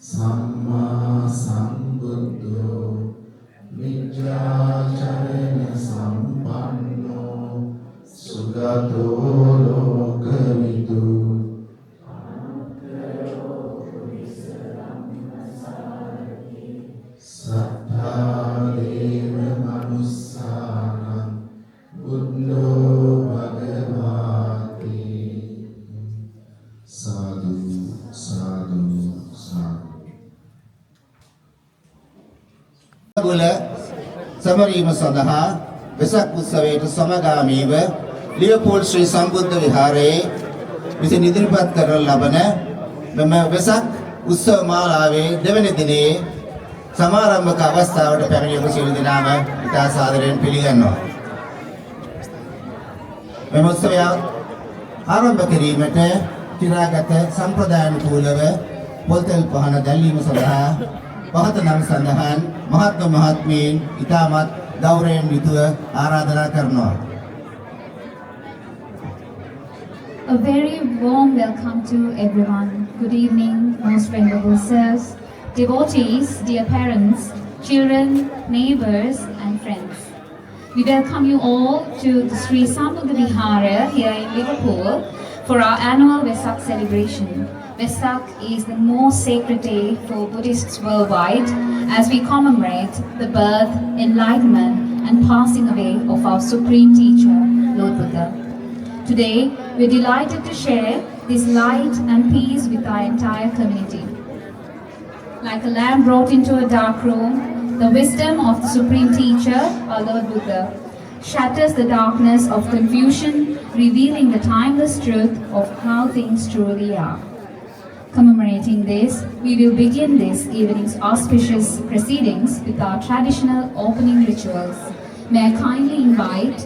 සම්මා සම්බුද්ධෝ ගුල සමරීම සඳහා වෙසක් උත්සවයට සමගාමීව ලියපෝල් ශ්‍රී සම්බුද්ධ විහාරයේ විසින් ඉදිරිපත් කරන ලබන මෙම වෙසක් උත්සව මාලාවේ දෙවැනි දිනේ සමාරම්භක අවස්ථාවට පැමිණි ඔබ සියලු දෙනාම ඉතා සාදරයෙන් පිළිගන්නවා. මෙම උත්සවය ආරම්භ කිරීමට චිරාගත සම්ප්‍රදායානුකූලව පොල්තෙල් පහන දැල්වීම සඳහා පහත නම් සඳහන් මහත්ම මහත්මීන් ඉතාමත් ගෞරවයෙන් යුතුව ආරාධනා කරනවා. A very warm welcome to everyone. Good evening, most venerable sirs, devotees, dear parents, children, neighbors and friends. We welcome you all to the Sri Sambudha Vihara here in Liverpool for our annual Vesak celebration. Vesak is the most sacred day for Buddhists worldwide as we commemorate the birth, enlightenment and passing away of our supreme teacher, Lord Buddha. Today, we're delighted to share this light and peace with our entire community. Like a lamb brought into a dark room, the wisdom of the supreme teacher, our Lord Buddha, shatters the darkness of confusion, revealing the timeless truth of how things truly are. Commemorating this, we will begin this evening's auspicious proceedings with our traditional opening rituals. May I kindly invite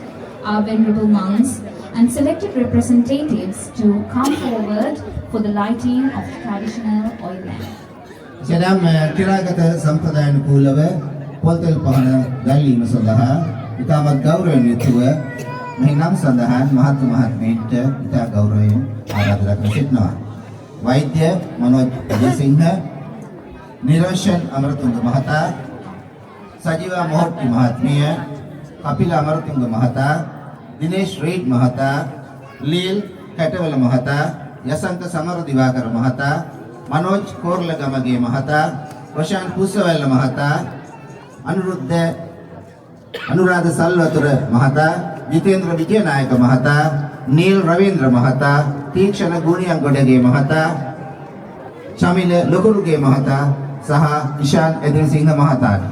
our venerable monks and selected representatives to come forward for the lighting of the traditional oil lamp. සදම් චිරාගත සම්ප්‍රදායානුකූලව පොල්තෙල් පහන දැල්වීම සඳහා ඉතාමත් ගෞරවයෙන් යුතුව මෙහි නම් සඳහන් මහත්ම මහත්මීන්ට ඉතා ගෞරවයෙන් ආරාධනා කර සිටිනවා. වෛද්‍ය මනෝජ් විජේසිංහ, නිරෝෂන් අමරතුංග මහතා, සජීවා මොහොට්ටි මහත්මිය, කපිල අමරතුංග මහතා, දිනේෂ් රීඩ් මහතා, ලීල් කැටවල මහතා, යසන්ත සමරදිවාකර මහතා, මනෝජ් කෝර්ලගමගේ මහතා, ප්‍රශාන්ත් කුසවැල්ල මහතා, අනුරාධ සල්වතුර මහතා, ජිතේන්ද්‍ර විජයනායක මහතා, නීල් රවීන්ද්‍ර මහතා, තීක්ෂණ ගුණියන්ගොඩගේ මහතා, ශමිල ලොකුරුගේ මහතා සහ ඉෂාන් එදිරිසිංහ මහතාට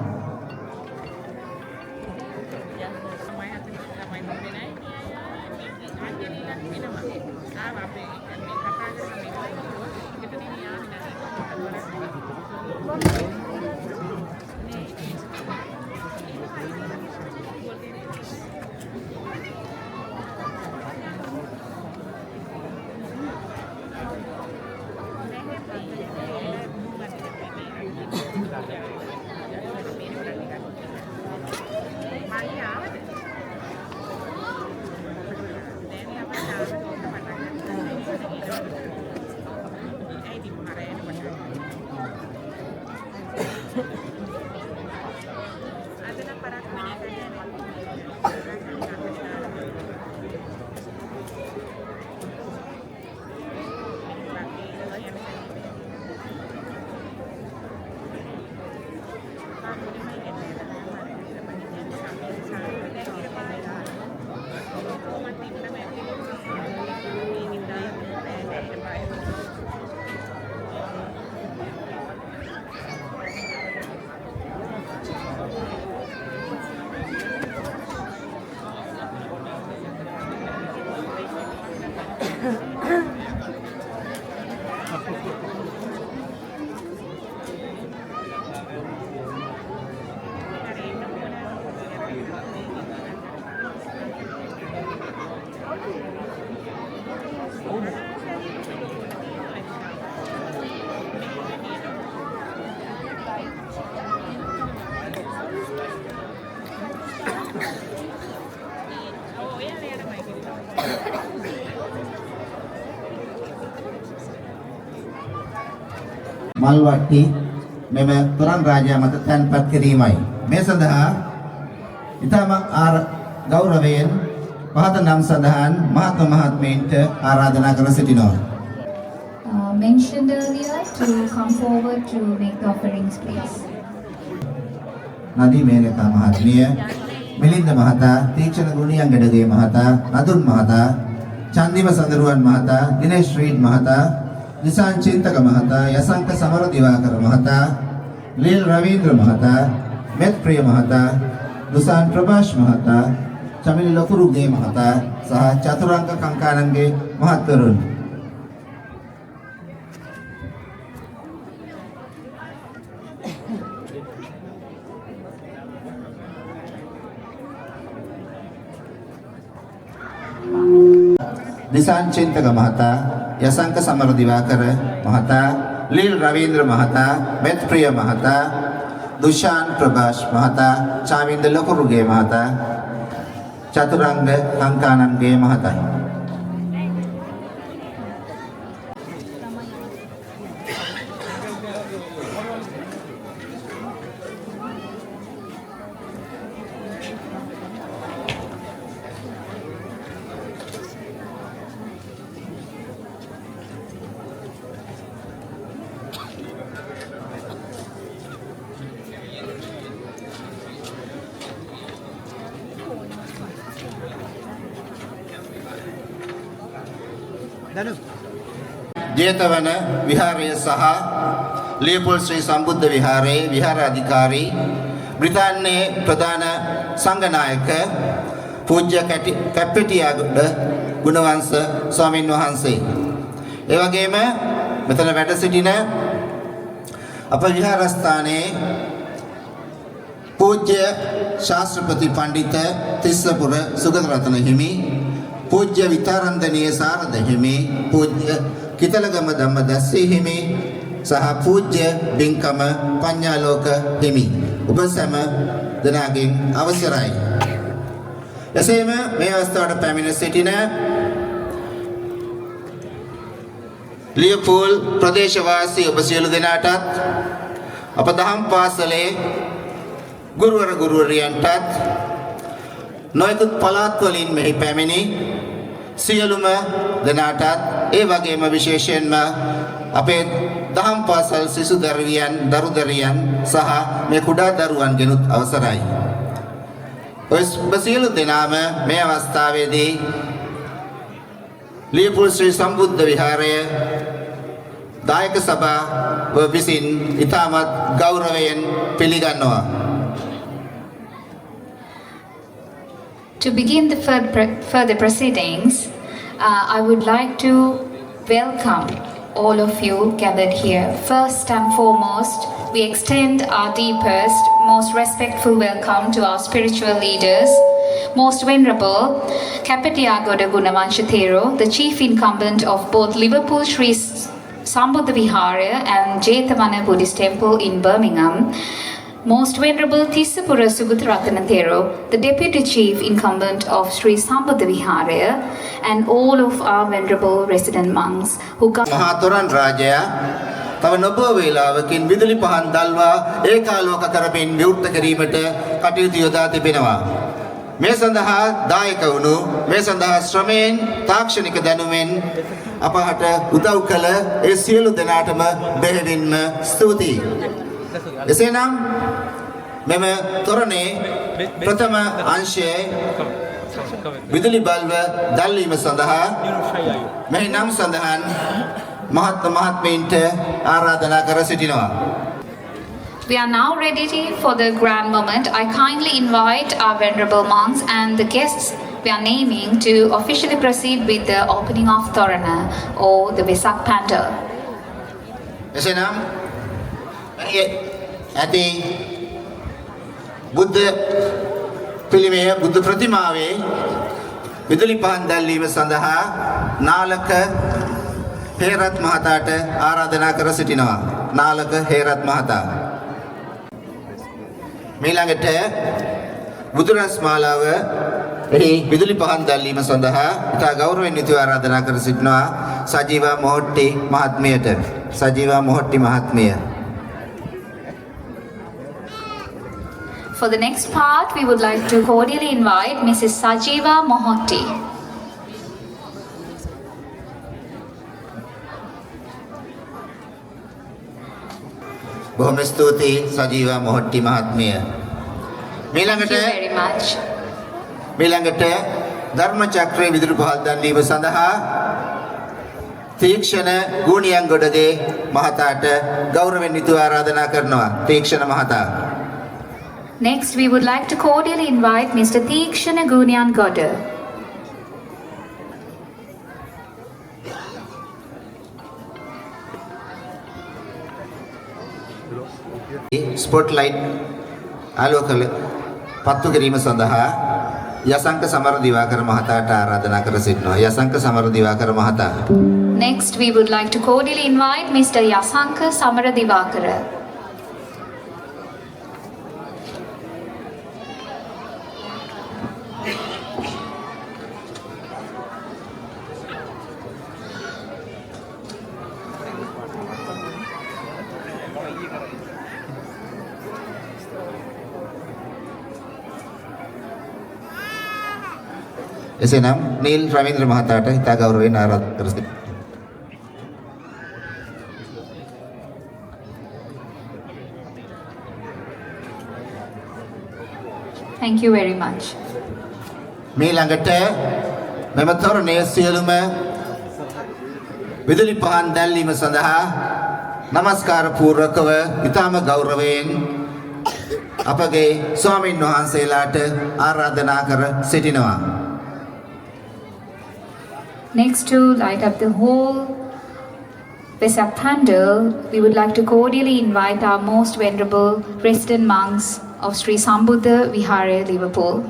මල්වට්ටි මෙම තොරන් රාජයා මත තැන්පත් කිරීමයි. මේ සඳහා ඉතාම ගෞරවයෙන් පහත නම් සඳහන් මහත්ම මහත්මීන්ට ආරාධනා කර සිටිනවා. Mentioned earlier to come forward to make the offerings, please. නදී මේනකා මහත්මිය, මිලින්ද මහතා, තීක්ෂණ ගුණියන්ගඩගේ මහතා, නදුන් මහතා, චන්දිම සඳරුවන් මහතා, දිනේෂ් රීඩ් මහතා, නිසාන් චින්තක මහතා, යසංක සමරදිවාකර මහතා, ලීල් රවීන්ද්‍ර මහතා, මෙත් ප්‍රිය මහතා, දුසාන් ප්‍රභාෂ් මහතා, චමිලි ලොකුරුගේ මහතා සහ චතුරංග කංකානන්ගේ මහත්වරුන්. දිසාන් චින්තක මහතා, යසංක සමර දිවාකර මහතා, ලීල් රවීන්ද්‍ර මහතා, මෙත් ප්‍රිය මහතා, දුෂාන් ප්‍රභාෂ් මහතා, චාවින්ද ලොකුරුගේ මහතා, චතුරංග කංකානන්ගේ මහතා. ජේතවන විහාරය සහ ලියපොල් ශ්‍රී සම්බුද්ධ විහාරයේ විහාරාධිකාරී බ්‍රිතාන්‍යයේ ප්‍රධාන සංඝනායක පූජ්‍ය කැප්පෙටියාගොඩ ගුණවංශ ස්වාමින් වහන්සේ. ඒ වගේම මෙතන වැඩ සිටින අප විහාරස්ථානයේ පූජ්‍ය ශාස්ත්‍රපති පඬිත තිස්සපුර සුගතරත්න හිමි, පූජ්‍ය විතාරන්දනීය සාරද හිමි, පූජ්‍ය කිතලගම ධම්මදස්සී හිමි සහ පූජ්‍ය බින්කම පඤ්ඤාලෝක හිමි. ඔබ සැම දෙනාගෙන් අවසරයි. එසේම මේ අවස්ථාවට පැමිණ සිටින ලියපොල් ප්‍රදේශවාසී ඔබ සියලු දෙනාටත් අප දහම් පාසලේ ගුරුවර ගුරුවරියන්ටත් නොයෙකුත් පළාත් වලින් මෙහි පැමිණි සියලුම දෙනාටත් ඒ වගේම විශේෂයෙන්ම අපේ දහම් පාසල් සිසු දරුවියන් දරුදරියන් සහ මේ කුඩා දරුවන්ගෙනුත් අවසරයි. ඔබ සියලු දෙනාම මේ අවස්ථාවේදී ලියපොල් ශ්‍රී සම්බුද්ධ විහාරය දායක සභාව විසින් ඉතාමත් ගෞරවයෙන් පිළිගන්නවා. To begin the further proceedings, I would like to welcome all of you gathered here. First and foremost, we extend our deepest, most respectful welcome to our spiritual leaders, Most Venerable Kapetiyagoda Gunavansha Thero, the chief incumbent of both Liverpool Sri Sambudha Vihara and Jethavana Buddhist Temple in Birmingham, Most Venerable Tissapura Sugatharathana Thero, the Deputy Chief Incumbent of Sri Sambudha Vihara, and all of our venerable resident monks who come. Mahatoran Rajaya, තව නොබෝ වේලාවකින් විදුලි පහන් දල්වා ඒකාලෝක කරමින් විවෘත කිරීමට කටයුතු යොදා තිබෙනවා. මේ සඳහා දායක වුණු මේ සඳහා ශ්‍රමයෙන් තාක්ෂණික දැනුමෙන් අපහට උදව් කළ ඒ සියලු දෙනාටම බෙහෙවින්ම ස්තුතියි. එසේනම් මෙම තොරණේ ප්‍රථම අංශයේ විදුලි බල්බ දැල්වීම සඳහා මෙහි නම් සඳහන් මහත්මීන්ට ආරාධනා කර සිටිනවා. We are now ready for the grand moment. I kindly invite our venerable monks and the guests we are naming to officially proceed with the opening of Torana or the Vesak Pandal. එසේනම් ඇති බුද්ධ පිළිමය බුද්ධ ප්‍රතිමාවේ විදුලි පහන් දැල්වීම සඳහා නාලක හේරත් මහතාට ආරාධනා කර සිටිනවා. නාලක හේරත් මහතා මීළඟට බුදුරස් මාලාව එහි විදුලි පහන් දැල්වීම සඳහා ඉතා ගෞරවයෙන් යුතුව ආරාධනා කර සිටිනවා සජීවා මොහොට්ටි මහත්මියට. සජීවා මොහොට්ටි මහත්මිය. For the next part, we would like to cordially invite Mrs. Sajiva Mohotti. බොහොම ස්තුතියි සජීවා මොහොට්ටි මහත්මිය. Thank you very much. මීළඟට ධර්ම චක්‍රයේ විදුලි පහන් දැන්වීම සඳහා තීක්ෂණ ගුණියන්ගොඩගේ මහතාට ගෞරවයෙන් යුතුව ආරාධනා කරනවා. තීක්ෂණ මහතා. Next, we would like to cordially invite Mr. Theekshana Gunyan Goda. Spotlight ආලෝකල පත්තු කිරීම සඳහා යසංක සමර දිවාකර මහතාට ආරාධනා කර සිටිනවා. යසංක සමර දිවාකර මහතා. Next, we would like to cordially invite Mr. Yasanka Samara Divakara. එසේනම් නීල් රවීන්ද්‍ර මහතාට ඉතා ගෞරවයෙන් ආරාධනා කර සිටිනවා. Thank you very much. මේ ළඟට මෙම තරුණය සියලුම විදුලි පහන් දැල්වීම සඳහා নমස්කාර පූර්වකව ඉතාම ගෞරවයෙන් අපගේ ස්වාමීන් වහන්සේලාට ආරාධනා කර සිටිනවා. Next, to light up the whole Vesak Pandal, we would like to cordially invite our most venerable resident monks of Sri Sambuddha Vihara, Liverpool.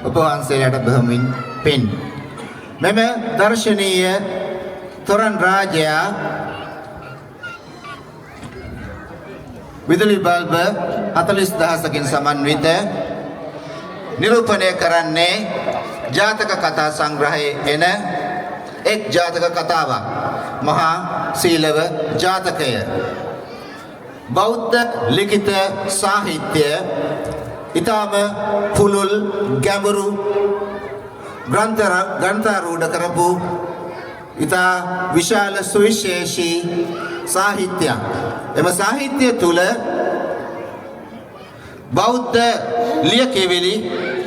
ඔබ වහන්සේලාට බොහොමින් පින්. මෙම දර්ශනීය තොරන් රාජයා විදුලි බල්බ 40000කින් සමන්විත නිරූපණය කරන්නේ ජාතක කතා සංග්‍රහයේ එන එක් ජාතක කතාවක්. මහා සීලව ජාතකය. බෞද්ධ ලිඛිත සාහිත්‍ය ඊටම පුලුල් ගැඹුරු ග්‍රන්ථාරූඪ කරපු ඊටා විශාල සුවිශේෂී සාහිත්‍යයක්. එම සාහිත්‍ය තුල බෞද්ධ ලියකියවිලි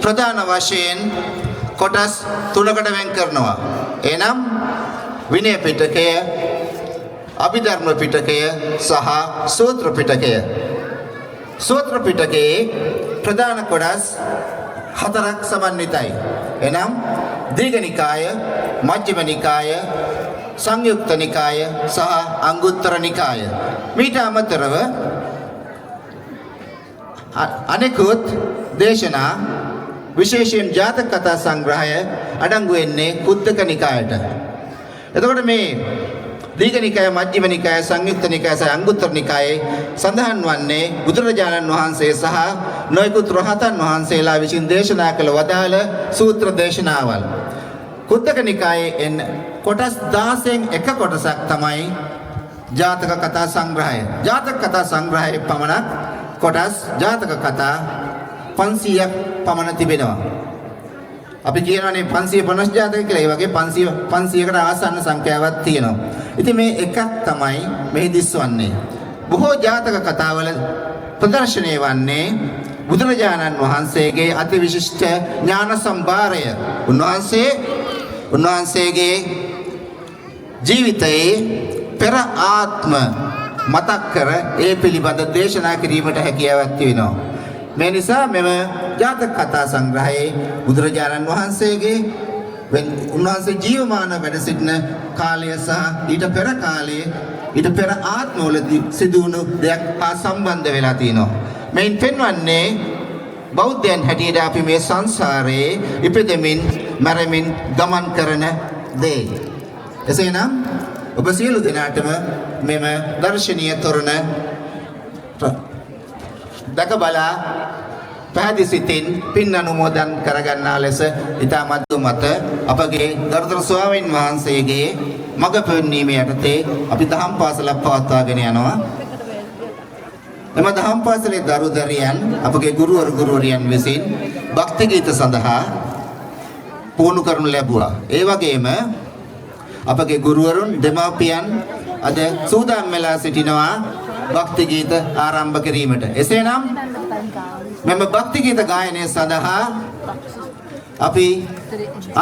ප්‍රධාන වශයෙන් කොටස් තුනකට වෙන් කරනවා. එනම් විනය පිටකය, අභිධර්ම පිටකය සහ සූත්‍ර පිටකය. සූත්‍ර පිටකයේ ප්‍රධාන කොටස් හතරක් සමන්විතයි. එනම් දීඝ නිකාය, මජ්ක්‍ධිම නිකාය, සංයුක්ත නිකාය සහ අංගුත්තර නිකාය. මීට අමතරව අනෙකුත් දේශනා විශේෂයෙන් ජාතක කතා සංග්‍රහය අඩංගු වෙන්නේ කුද්දක නිකායට. එතකොට මේ දීඝ නිකාය, මජ්ක්‍ධිම නිකාය, සංයුක්ත නිකාය සහ අංගුත්තර නිකායේ සඳහන් වන්නේ බුදුරජාණන් වහන්සේ සහ නොයෙකුත් රහතන් වහන්සේලා විසින් දේශනා කළ වදාළ සූත්‍ර දේශනාවල්. කුද්දක නිකායේ එන කොටස් 16න් එක කොටසක් තමයි ජාතක කතා සංග්‍රහය. ජාතක කතා සංග්‍රහයේ පමණක් කොටස් ජාතක කතා 500ක් පමණ තිබෙනවා. අපි කියනවානේ 550 ජාතක කියලා. ඒ වගේ 500කට ආසන්න සංඛ්‍යාවක් තියෙනවා. ඉතින් මේ එකක් තමයි මෙහි දිස්වන්නේ. බොහෝ ජාතක කතාවල ප්‍රදර්ශනය වන්නේ බුදුරජාණන් වහන්සේගේ අතිවිශිෂ්ට ඥාන සම්භාරය. උන්වහන්සේගේ ජීවිතයේ පෙර ආත්ම මතක් කර ඒ පිළිබඳ දේශනා කිරීමට හැකියාවක් තියෙනවා. මේ නිසා මෙම ජාතක කතා සංග්‍රහයේ බුදුරජාණන් වහන්සේගේ උන්වහන්සේ ජීවමාන වැඩ සිටින කාලය සහ ඊට පෙර කාලයේ ඊට පෙර ආත්මවලදී සිදු වුණු දෙයක් හා සම්බන්ධ වෙලා තියෙනවා. මෙයින් පෙන්වන්නේ බෞද්ධයන් හැටියට අපි මේ සංසාරයේ ඉපදෙමින් මැරෙමින් ගමන් කරන දේ. එසේනම් ඔබ සියලු දෙනාටම මෙම දර්ශනීය තොරණ දැක බලා පැහැදිලි සිතින් පින් අනුමෝදන් කරගන්නා ලෙස ඉතාමත් මත අපගේ ගරුතර ස්වාමීන් වහන්සේගේ මඟ පෙන්වීම යටතේ අපි දහම් පාසලක් පවත්වාගෙන යනවා. එම දහම් පාසලේ දරු දරියන් අපගේ ගුරුවරු ගුරුවරියන් විසින් භක්ති ගීත සඳහා පුහුණු කරනු ලැබුවා. ඒ වගේම අපගේ ගුරුවරුන් දෙමාපියන් අද සූදානම් වෙලා සිටිනවා භක්ති ගීත ආරම්භ කිරීමට. එසේනම් මෙම භක්ති ගීත ගායනය සඳහා අපි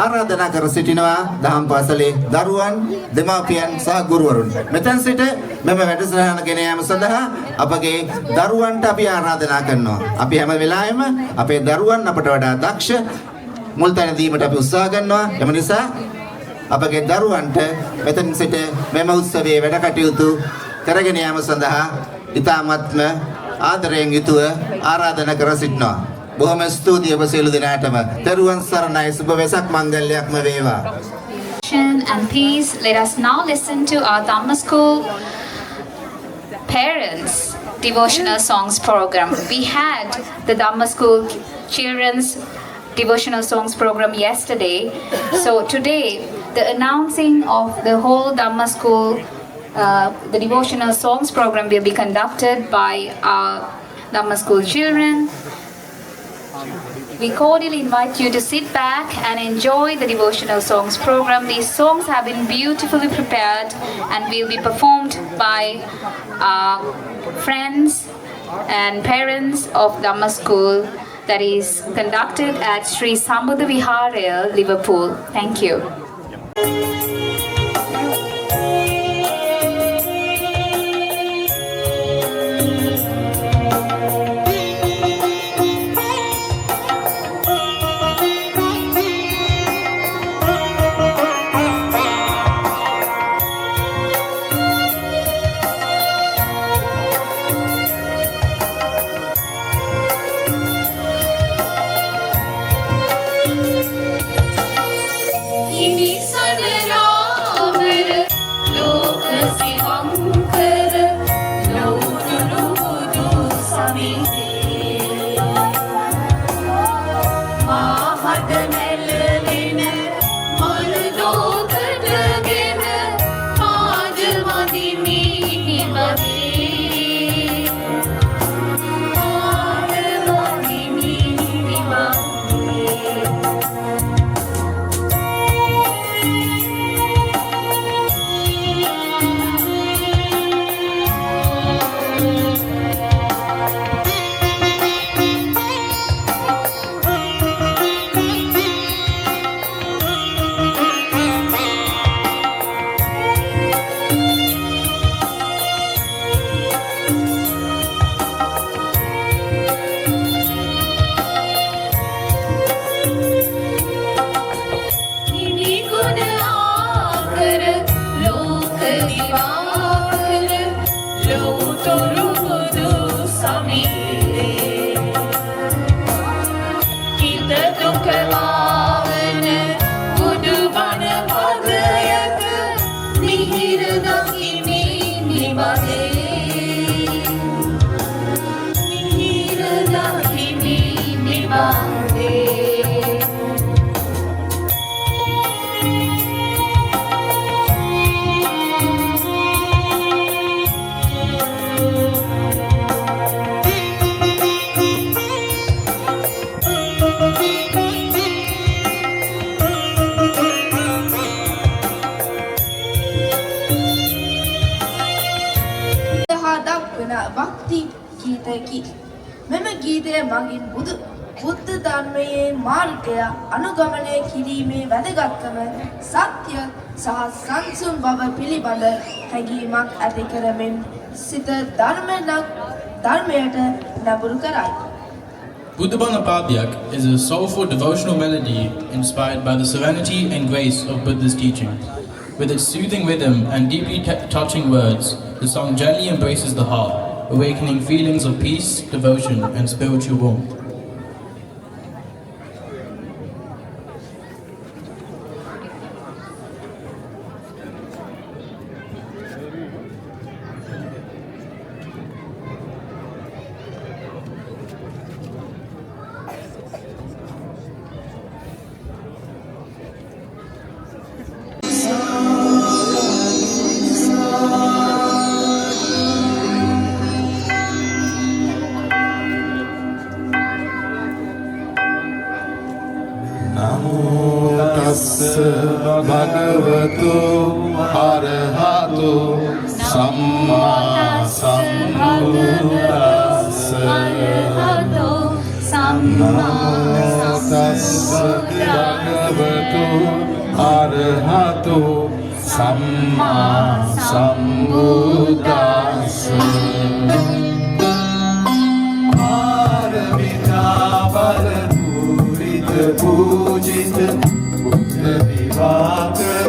ආරාධනා කර සිටිනවා දහම් පාසලේ දරුවන් දෙමාපියන් සහ ගුරුවරුන්. මෙතෙන් සිට මෙම වැඩසටහන ගෙන යාම සඳහා අපගේ දරුවන්ට අපි ආරාධනා කරනවා. අපි හැම වෙලාවෙම අපේ දරුවන් අපට වඩා දක්ෂ මුල් තැන දීමට අපි උත්සාහ කරනවා. එම නිසා අපගේ දරුවන්ට මෙතෙන් සිට මෙම උත්සවයේ වැඩ කටයුතු කරගෙන යාම සඳහා ඉතාමත්ම ආදරයෙන් යුතුව ආරාධනා කර සිටිනවා. බොහොම ස්තුතියි ඔබ සියලු දෙනාටම. දරුවන් සරණයි සුබ වෙසක් මංගල්‍යයක්ම වේවා. And peace. Let us now listen to our Dhamma School parents devotional songs program. We had the Dhamma School children's devotional songs program yesterday. So today the announcing of the whole Dhamma School the devotional songs program will be conducted by our Dhamma School children. We cordially invite you to sit back and enjoy the devotional songs program. These songs have been beautifully prepared and will be performed by our friends and parents of Dhamma School that is conducted at Sri Sambuddha Viharaya, Liverpool. Thank you. භක්ති ගීතයකි. මෙම ගීතය මගින් බුද්ධ ධර්මයේ මාර්ගය අනුගමනය කිරීමේ වැදගත්කම සත්‍ය සහ සංසුන් බව පිළිබඳ හැඟීමක් ඇති කරමින් සිත ධර්මයට නැඹුරු කරයි. Buddhabana Padyak is a soulful devotional melody inspired by the serenity and grace of Buddha's teaching. With its soothing rhythm and deeply touching words, the song gently embraces the heart, awakening feelings of peace, devotion, and spiritual warmth. භගවතු අරහතු සම්මා සම්බුද්දස්ස භගවතු අරහතු සම්මා සම්බුද්දස්ස පාරමිතා බල පූරිත පූජිත බුද්ධ දිවාකර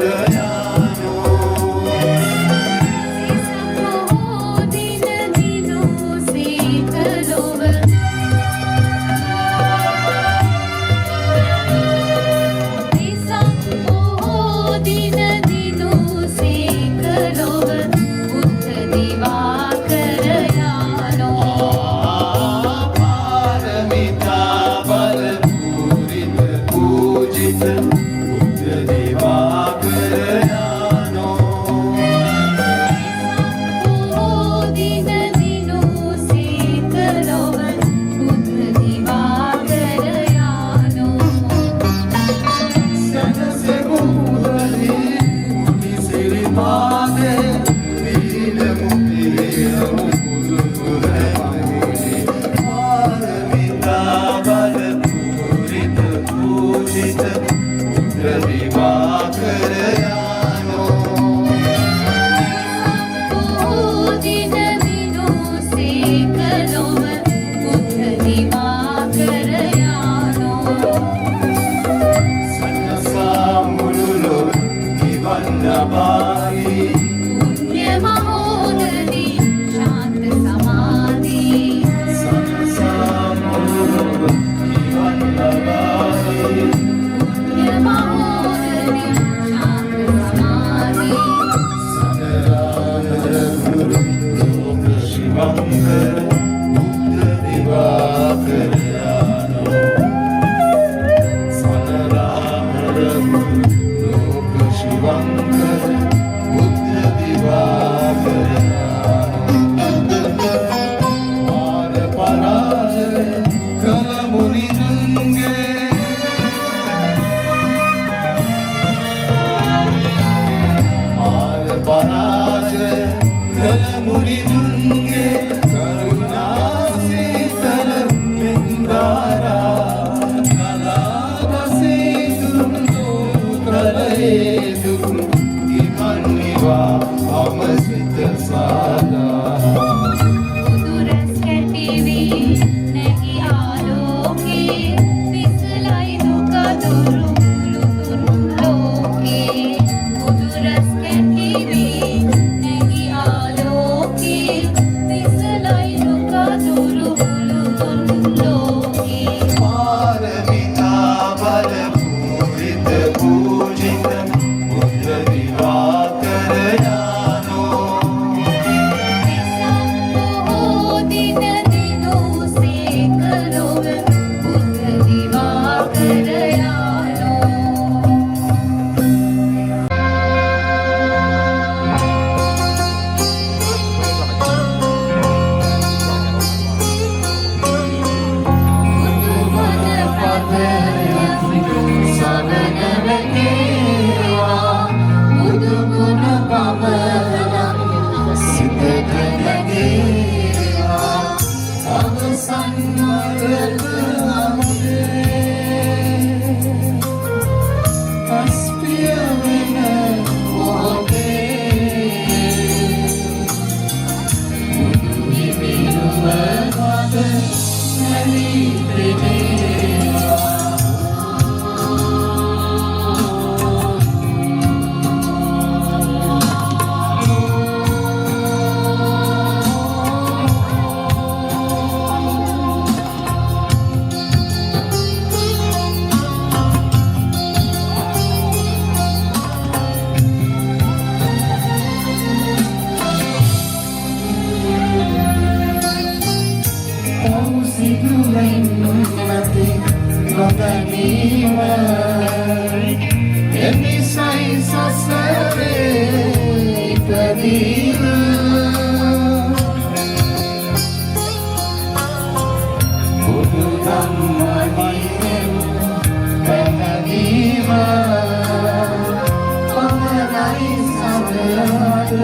ලබයි සමරල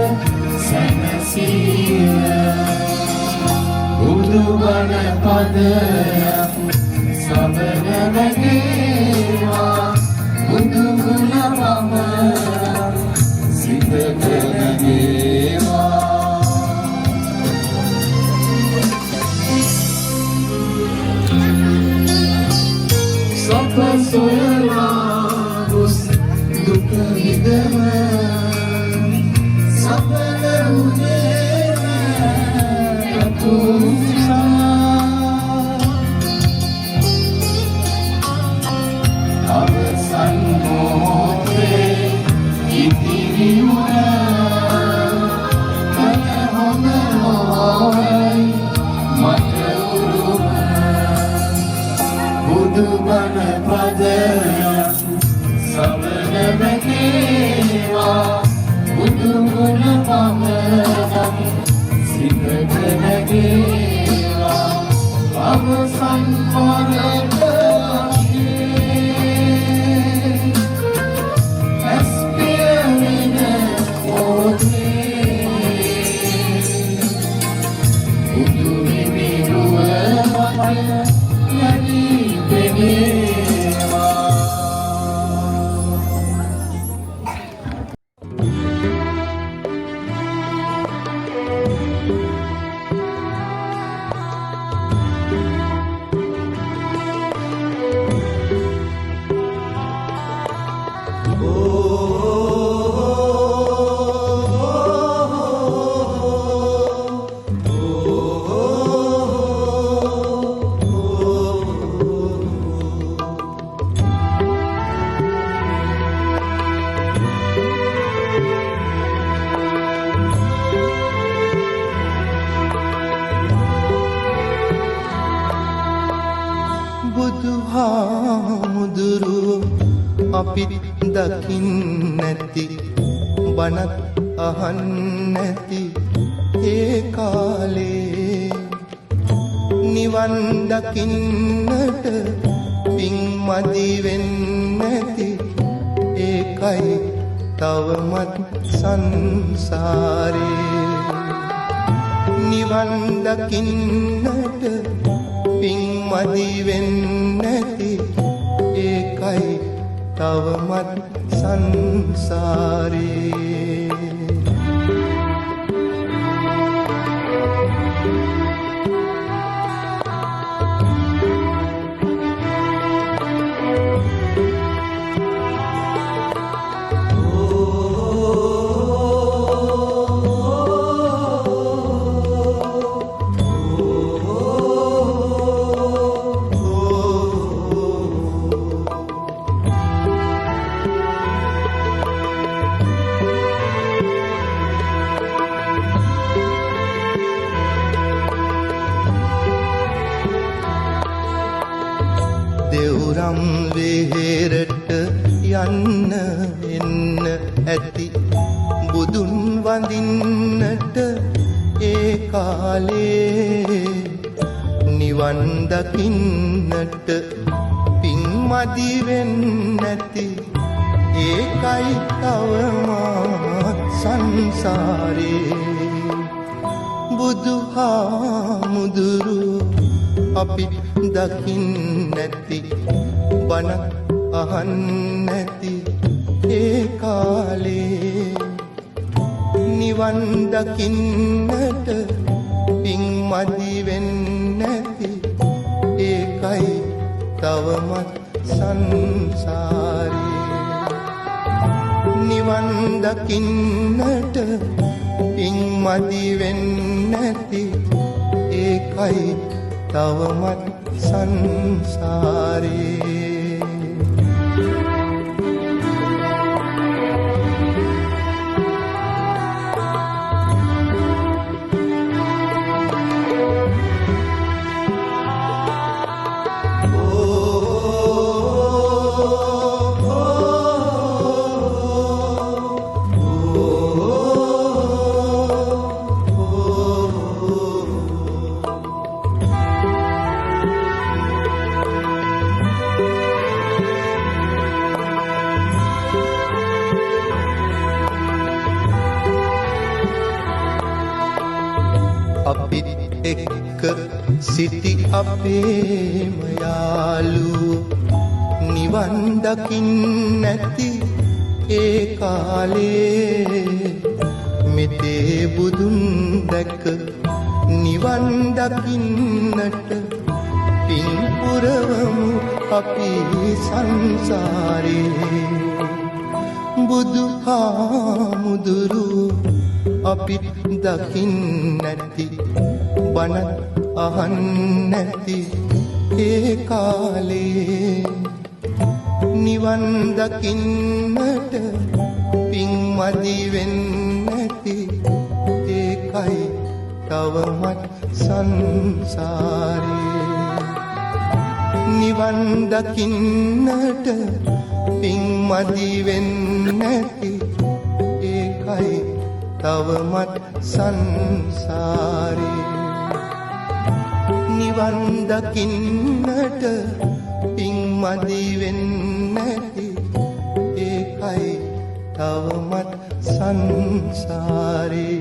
සැනසීම බුදුබණ පදයක් සබන නැගේවා බුදු ගුණ මම සිතට නැගේවා සප සොයලා ගොස් දුක විඳම සඵල වුණේ අවසන් මොහොතේ ඉතිරි වුණ කලහොම හොයි මට උරුම බුදුබණ පදයක් සමන නැගේවා බුදු ගුණ පමණක් සිතට නැගේවා අවසන් මොහොතේ ඇස්පියවෙන මොහොතේ බුදු හිමිරුව මට නැගී පෙනේවා බුදුහාමුදුරුවෝ අපිත් දකින්නැති බණත් අහන්නැති ඒ කාලේ නිවන් දකින්නට පින් මදි වෙන්නැති ඒකයි තවමත් සංසාරේ නිවන් දකින්නට පින් මදි වෙන්නැති ඒකයි තවමත් සංසාරේ දෙව්රම් වෙහෙරට යන්න එන්න ඇති බුදුන් වඳින්නට ඒ කාලේ නිවන් දකින්නට පින් මදි වෙන්නැති ඒකයි තවමත් සංසාරේ බුදුහාමුදුරුවෝ අපි දකින්නැති බණක් අහන්නැති ඒ කාලේ නිවන් දකින්නට පින් මදි වෙන්නැති ඒකයි තවමත් සංසාරේ නිවන් දකින්නට පින් මදි වෙන්නැති ඒකයි තවමත් සංසාරේ අපිත් එක්ක සිටි අපේම යාළුවෝ නිවන් දකින්න නැති ඒ කාලේ මෙතේ බුදුන් දැක නිවන් දකින්නට පින් පුරවමු අපි සංසාරේ බුදු හාමුදුරු අපිත් දකින්න නැති බණ අහන්න නැති ඒ කාලේ නිවන් දකින්නට පින් මදි වෙන්නැති ඒකයි තවමත් සංසාරේ නිවන් දකින්නට පින් මදි වෙන්නැති ඒකයි තවමත් සංසාරේ නිවන් දකින්නට පින් මදි වෙන්නැති ඒකයි තවමත් සංසාරේ